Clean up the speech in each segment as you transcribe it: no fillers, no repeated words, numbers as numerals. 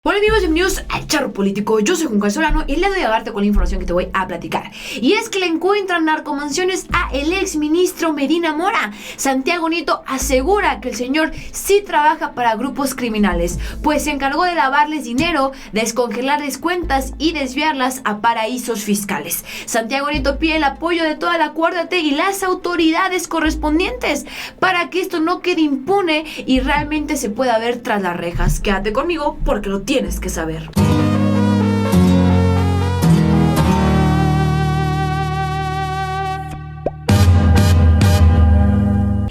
Hola amigos, bienvenidos al Charro Político. Yo soy Juan Carlos Solano y le doy a darte con la información que te voy a platicar. Y es que le encuentran narcomansiones a el ex ministro Medina Mora. Santiago Nieto asegura que el señor sí trabaja para grupos criminales, pues se encargó de lavarles dinero, descongelarles cuentas y desviarlas a paraísos fiscales. Santiago Nieto pide el apoyo de toda la 4T y las autoridades correspondientes para que esto no quede impune y realmente se pueda ver tras las rejas. Quédate conmigo porque lo tienes que saber.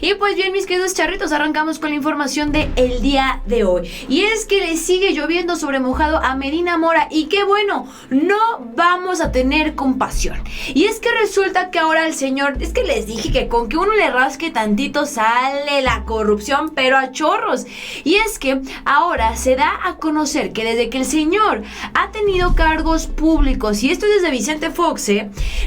Y pues bien, mis queridos charritos, arrancamos con la información de el día de hoy. Y es que le sigue lloviendo sobre mojado a Medina Mora. Y qué bueno, no vamos a tener compasión. Y es que resulta que ahora el señor, es que les dije que con que uno le rasque tantito sale la corrupción, pero a chorros. Y es que ahora se da a conocer que desde que el señor ha tenido cargos públicos, y esto es desde Vicente Fox,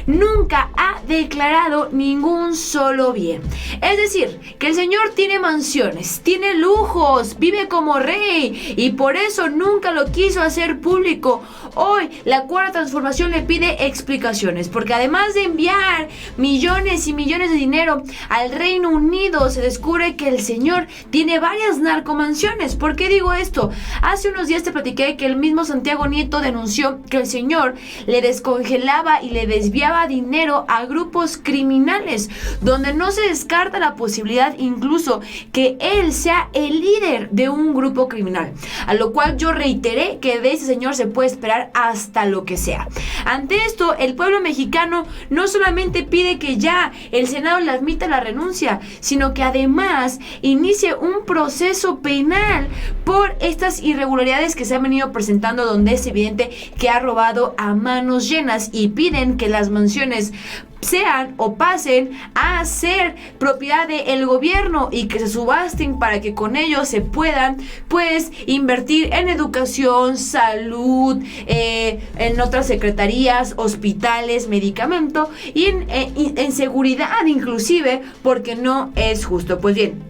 nunca ha declarado ningún solo bien. Es decir, que el señor tiene mansiones, tiene lujos, vive como rey y por eso nunca lo quiso hacer público. Hoy la Cuarta Transformación le pide explicaciones porque además de enviar millones y millones de dinero al Reino Unido, se descubre que el señor tiene varias narcomansiones. ¿Por qué digo esto? Hace unos días te platiqué que el mismo Santiago Nieto denunció que el señor le descongelaba y le desviaba dinero a grupos criminales, donde no se descarta la posibilidad incluso que él sea el líder de un grupo criminal, a lo cual yo reiteré que de ese señor se puede esperar hasta lo que sea. Ante esto, el pueblo mexicano no solamente pide que ya el Senado le admita la renuncia, sino que además inicie un proceso penal por estas irregularidades que se han venido presentando, donde es evidente que ha robado a manos llenas, y piden que las mansiones sean o pasen a ser propiedad del gobierno y que se subasten para que con ellos se puedan pues invertir en educación, salud, en otras secretarías, hospitales, medicamento y en seguridad inclusive, porque no es justo. Pues bien,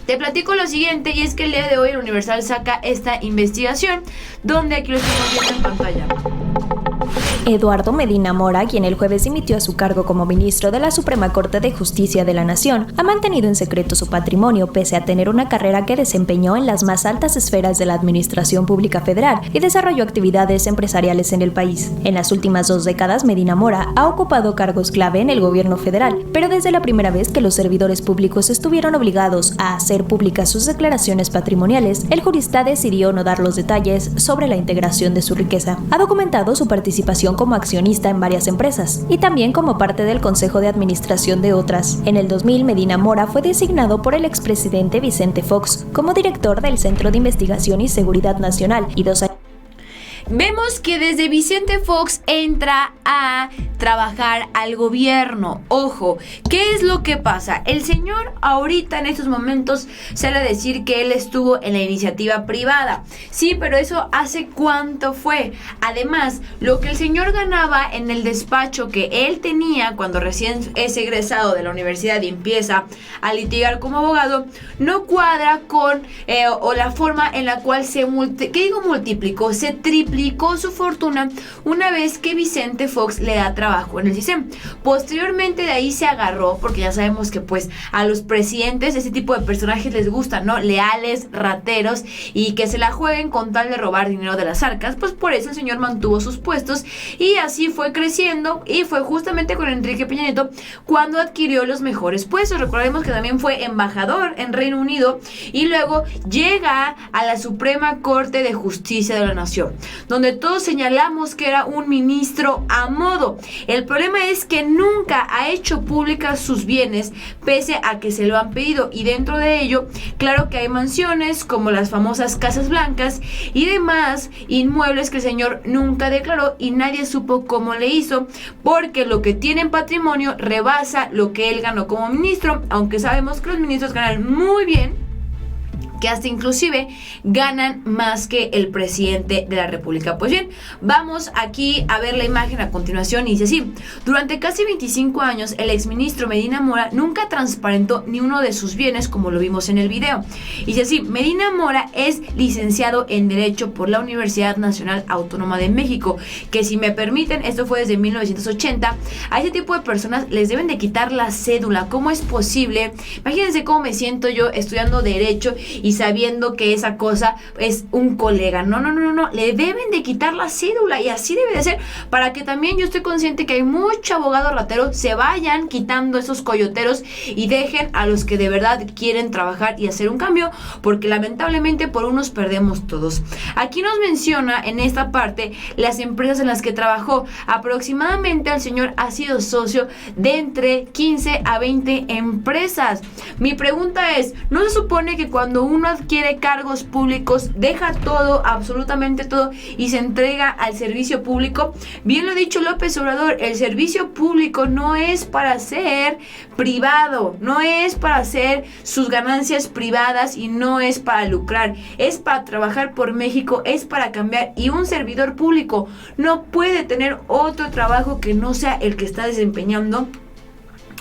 te platico lo siguiente, y es que el día de hoy el Universal saca esta investigación, donde aquí lo estamos viendo en pantalla. Eduardo Medina Mora, quien el jueves dimitió a su cargo como ministro de la Suprema Corte de Justicia de la Nación, ha mantenido en secreto su patrimonio pese a tener una carrera que desempeñó en las más altas esferas de la Administración Pública Federal y desarrolló actividades empresariales en el país. En las últimas 2 décadas, Medina Mora ha ocupado cargos clave en el gobierno federal, pero desde la primera vez que los servidores públicos estuvieron obligados a hacer públicas sus declaraciones patrimoniales, el jurista decidió no dar los detalles sobre la integración de su riqueza. Ha documentado su participación como accionista en varias empresas y también como parte del consejo de administración de otras. En el 2000, Medina Mora fue designado por el expresidente Vicente Fox como director del Centro de Investigación y Seguridad Nacional y 2 años. Vemos que desde Vicente Fox entra a trabajar al gobierno. Ojo, ¿qué es lo que pasa? El señor ahorita en estos momentos sale a decir que él estuvo en la iniciativa privada. Sí, pero eso ¿hace cuánto fue? Además, lo que el señor ganaba en el despacho que él tenía cuando recién es egresado de la universidad y empieza a litigar como abogado, no cuadra con o la forma en la cual se multiplicó, se triplicó su fortuna una vez que Vicente Fox le da trabajo en el CISEN. Posteriormente de ahí se agarró, porque ya sabemos que pues a los presidentes ese tipo de personajes les gustan, ¿no? Leales, rateros y que se la jueguen con tal de robar dinero de las arcas. Pues por eso el señor mantuvo sus puestos y así fue creciendo, y fue justamente con Enrique Peña Nieto cuando adquirió los mejores puestos. Recordemos que también fue embajador en Reino Unido y luego llega a la Suprema Corte de Justicia de la Nación, donde todos señalamos que era un ministro a modo. El problema es que nunca ha hecho públicas sus bienes, pese a que se lo han pedido, y dentro de ello, claro que hay mansiones como las famosas Casas Blancas y demás inmuebles que el señor nunca declaró y nadie supo cómo le hizo, porque lo que tiene en patrimonio rebasa lo que él ganó como ministro, aunque sabemos que los ministros ganan muy bien, que hasta inclusive ganan más que el presidente de la República. Pues bien, vamos aquí a ver la imagen a continuación y dice así: durante casi 25 años el exministro Medina Mora nunca transparentó ni uno de sus bienes, como lo vimos en el video. Y dice así: Medina Mora es licenciado en Derecho por la Universidad Nacional Autónoma de México, que si me permiten, esto fue desde 1980, a ese tipo de personas les deben de quitar la cédula. ¿Cómo es posible? Imagínense cómo me siento yo estudiando Derecho y sabiendo que esa cosa es un colega. No, le deben de quitar la cédula, y así debe de ser, para que también yo estoy consciente que hay mucho abogado ratero, se vayan quitando esos coyoteros y dejen a los que de verdad quieren trabajar y hacer un cambio, porque lamentablemente por unos perdemos todos. Aquí nos menciona en esta parte las empresas en las que trabajó. Aproximadamente el señor ha sido socio de entre 15 a 20 empresas. Mi pregunta es, ¿no se supone que cuando uno adquiere cargos públicos deja todo, absolutamente todo, y se entrega al servicio público? Bien lo ha dicho López Obrador, el servicio público no es para ser privado, no es para hacer sus ganancias privadas y no es para lucrar, es para trabajar por México, es para cambiar, y un servidor público no puede tener otro trabajo que no sea el que está desempeñando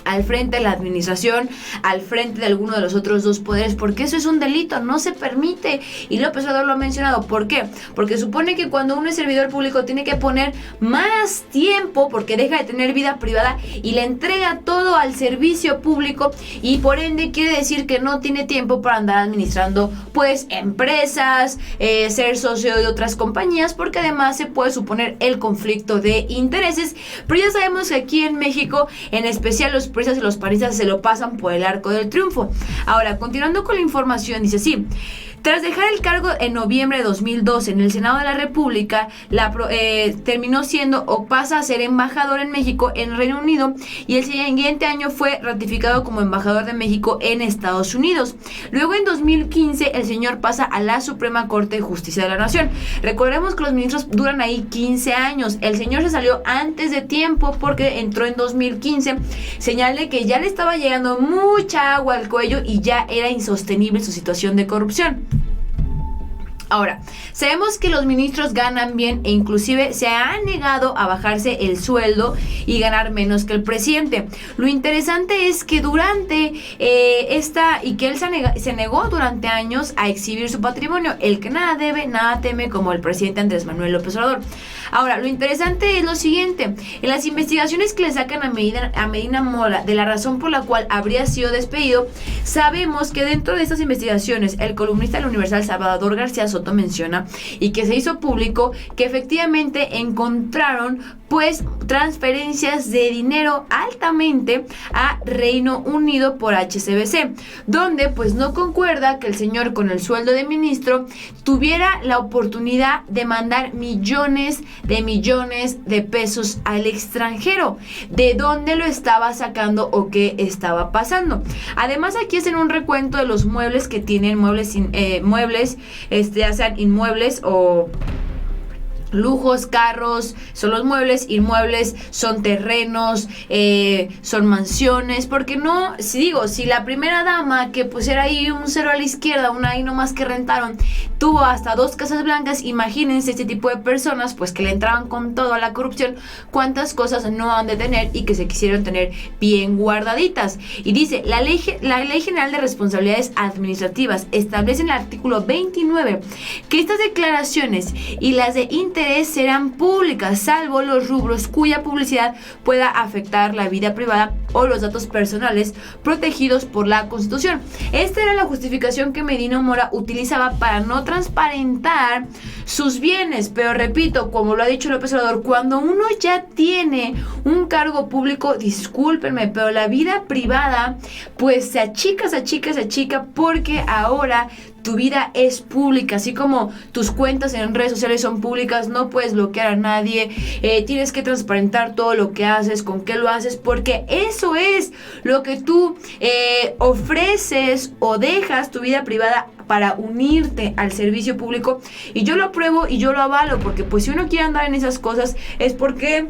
al frente de la administración, al frente de alguno de los otros dos poderes, porque eso es un delito, no se permite. Y López Obrador lo ha mencionado. ¿Por qué? Porque supone que cuando uno es servidor público tiene que poner más tiempo, porque deja de tener vida privada y le entrega todo al servicio público, y por ende quiere decir que no tiene tiempo para andar administrando pues empresas, ser socio de otras compañías, porque además se puede suponer el conflicto de intereses. Pero ya sabemos que aquí en México, en especial los prisas y los panistas, se lo pasan por el arco del triunfo. Ahora, continuando con la información, dice así: tras dejar el cargo en noviembre de 2012 en el Senado de la República, terminó siendo o pasa a ser embajador en México en Reino Unido, y el siguiente año fue ratificado como embajador de México en Estados Unidos. Luego, en 2015, el señor pasa a la Suprema Corte de Justicia de la Nación. Recordemos que los ministros duran ahí 15 años. El señor se salió antes de tiempo porque entró en 2015, señal de que ya le estaba llegando mucha agua al cuello y ya era insostenible su situación de corrupción. Ahora, sabemos que los ministros ganan bien e inclusive se han negado a bajarse el sueldo y ganar menos que el presidente. Lo interesante es que durante él se negó durante años a exhibir su patrimonio. El que nada debe, nada teme, como el presidente Andrés Manuel López Obrador. Ahora, lo interesante es lo siguiente: en las investigaciones que le sacan a Medina Mora de la razón por la cual habría sido despedido, sabemos que dentro de estas investigaciones, el columnista del Universal Salvador García Soto menciona, y que se hizo público, que efectivamente encontraron pues transferencias de dinero altamente a Reino Unido por HSBC, donde pues no concuerda que el señor, con el sueldo de ministro, tuviera la oportunidad de mandar millones de pesos al extranjero. ¿De dónde lo estaba sacando o qué estaba pasando? Además, aquí hacen un recuento de los muebles que tienen, ya sean inmuebles o lujos, carros, son los muebles, inmuebles, son terrenos, son mansiones, porque no, si la primera dama, que pues era ahí un cero a la izquierda, una ahí nomás que rentaron, tuvo hasta 2 casas blancas, imagínense este tipo de personas pues que le entraban con todo a la corrupción, cuántas cosas no han de tener y que se quisieron tener bien guardaditas. Y dice, la Ley General de Responsabilidades Administrativas establece en el artículo 29 que estas declaraciones y las de interés serán públicas, salvo los rubros cuya publicidad pueda afectar la vida privada o los datos personales protegidos por la Constitución. Esta era la justificación que Medina Mora utilizaba para no transparentar sus bienes, pero repito, como lo ha dicho López Obrador, cuando uno ya tiene un cargo público, discúlpenme, pero la vida privada pues se achica, porque ahora tu vida es pública, así como tus cuentas en redes sociales son públicas, no puedes bloquear a nadie, tienes que transparentar todo lo que haces, con qué lo haces, porque eso es lo que tú ofreces o dejas tu vida privada para unirte al servicio público. Y yo lo apruebo y yo lo avalo, porque pues si uno quiere andar en esas cosas es porque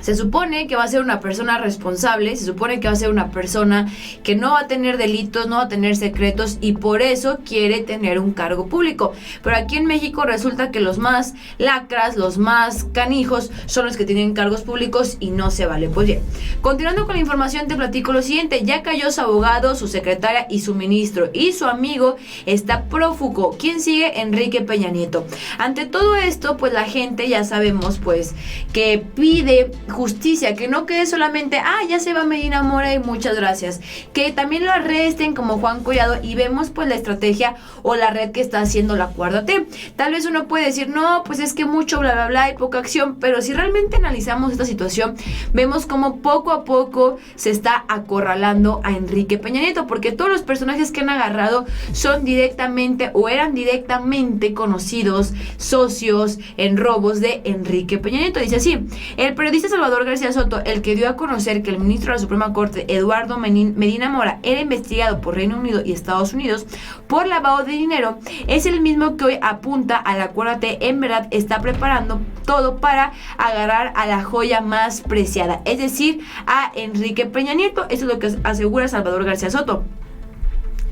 Se supone que va a ser una persona responsable, se supone que va a ser una persona que no va a tener delitos, no va a tener secretos y por eso quiere tener un cargo público. Pero aquí en México resulta que los más lacras, los más canijos son los que tienen cargos públicos y no se vale. Pues bien, continuando con la información, te platico lo siguiente. Ya cayó su abogado, su secretaria y su ministro, y su amigo está prófugo. ¿Quién sigue? Enrique Peña Nieto. Ante todo esto, pues la gente ya sabemos pues que pide justicia, que no quede solamente ya se va Medina Mora y muchas gracias, que también lo arresten como Juan Collado, y vemos pues la estrategia o la red que está haciendo la 4T. Tal vez uno puede decir, no, pues es que mucho bla bla bla y poca acción, pero si realmente analizamos esta situación, vemos como poco a poco se está acorralando a Enrique Peña Nieto, porque todos los personajes que han agarrado son directamente o eran directamente conocidos, socios en robos de Enrique Peña Nieto. Dice así: el periodista Salvador García Soto, el que dio a conocer que el ministro de la Suprema Corte, Eduardo Medina Mora, era investigado por Reino Unido y Estados Unidos por lavado de dinero, es el mismo que hoy apunta a la 4T. En verdad está preparando todo para agarrar a la joya más preciada, es decir, a Enrique Peña Nieto. Eso es lo que asegura Salvador García Soto.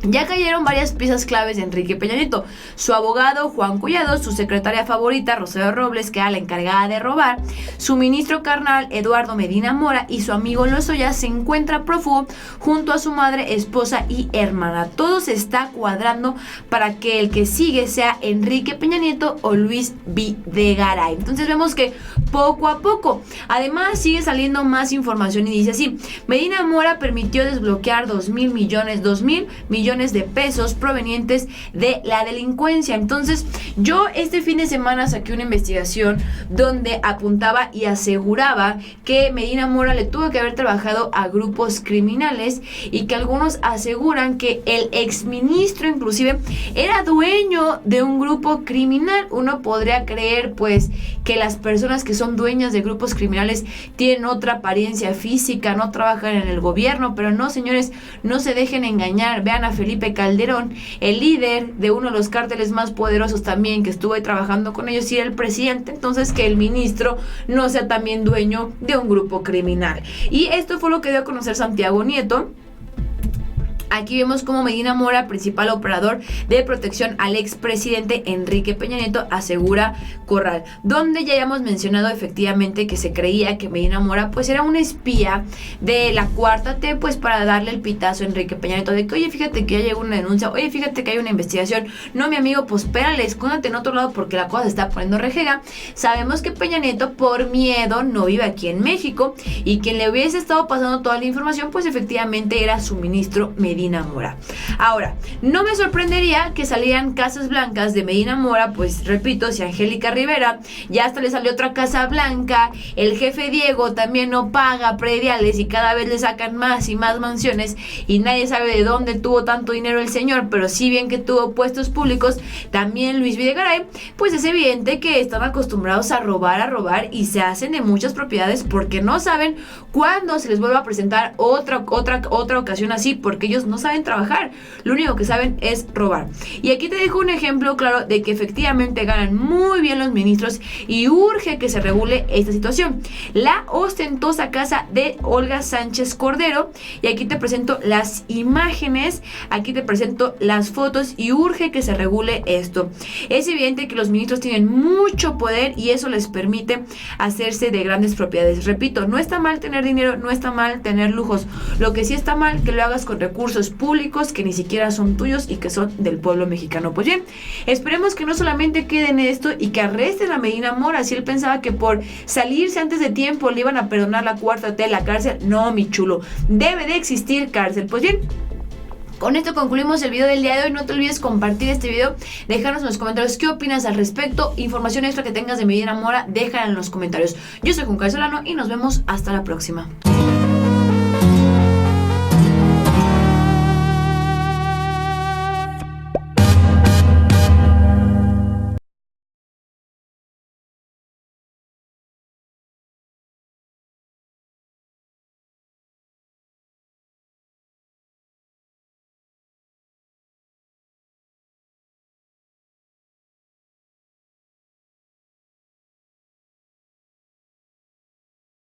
Ya cayeron varias piezas claves de Enrique Peña Nieto: su abogado Juan Collado, su secretaria favorita Rosario Robles, que era la encargada de robar, su ministro carnal Eduardo Medina Mora, y su amigo Lozoya se encuentra prófugo junto a su madre, esposa y hermana. Todo se está cuadrando para que el que sigue sea Enrique Peña Nieto o Luis Videgaray. Entonces vemos que poco a poco, además sigue saliendo más información y dice así: Medina Mora permitió desbloquear 2,000 millones de pesos provenientes de la delincuencia. Entonces, yo este fin de semana saqué una investigación donde apuntaba y aseguraba que Medina Mora le tuvo que haber trabajado a grupos criminales, y que algunos aseguran que el exministro inclusive era dueño de un grupo criminal. Uno podría creer pues que las personas que son dueñas de grupos criminales tienen otra apariencia física, no trabajan en el gobierno, pero no, señores, no se dejen engañar. Vean a Felipe Calderón, el líder de uno de los cárteles más poderosos también, que estuvo ahí trabajando con ellos, y era el presidente. Entonces, que el ministro no sea también dueño de un grupo criminal. Y esto fue lo que dio a conocer Santiago Nieto. Aquí vemos como Medina Mora, principal operador de protección al expresidente Enrique Peña Nieto, asegura Corral, donde ya habíamos mencionado efectivamente que se creía que Medina Mora pues era un espía de la 4T, pues para darle el pitazo a Enrique Peña Nieto de que, oye, fíjate que ya llegó una denuncia, oye, fíjate que hay una investigación, no, mi amigo, pues espérale, escóndate en otro lado porque la cosa se está poniendo rejega. Sabemos que Peña Nieto por miedo no vive aquí en México, y quien le hubiese estado pasando toda la información pues efectivamente era su ministro Medina Mora. Ahora, no me sorprendería que salieran casas blancas de Medina Mora, pues repito, si Angélica Rivera, ya hasta le salió otra casa blanca, el jefe Diego también no paga prediales y cada vez le sacan más y más mansiones y nadie sabe de dónde tuvo tanto dinero el señor, pero sí bien que tuvo puestos públicos. También Luis Videgaray, pues es evidente que están acostumbrados a robar y se hacen de muchas propiedades porque no saben cuándo se les vuelva a presentar otra ocasión así, porque ellos no saben trabajar, lo único que saben es robar. Y aquí te dejo un ejemplo claro de que efectivamente ganan muy bien los ministros y urge que se regule esta situación. La ostentosa casa de Olga Sánchez Cordero, y aquí te presento las imágenes, aquí te presento las fotos, y urge que se regule esto. Es evidente que los ministros tienen mucho poder y eso les permite hacerse de grandes propiedades. Repito, no está mal tener dinero, no está mal tener lujos, lo que sí está mal que lo hagas con recursos públicos que ni siquiera son tuyos y que son del pueblo mexicano. Pues bien, esperemos que no solamente quede en esto y que arresten a Medina Mora. Si él pensaba que por salirse antes de tiempo le iban a perdonar la 4T de la cárcel, no, mi chulo, debe de existir cárcel. Pues bien, con esto concluimos el video del día de hoy. No te olvides compartir este video, déjanos en los comentarios qué opinas al respecto. Información extra que tengas de Medina Mora, déjala en los comentarios. Yo soy Juan Carlos Solano y nos vemos hasta la próxima.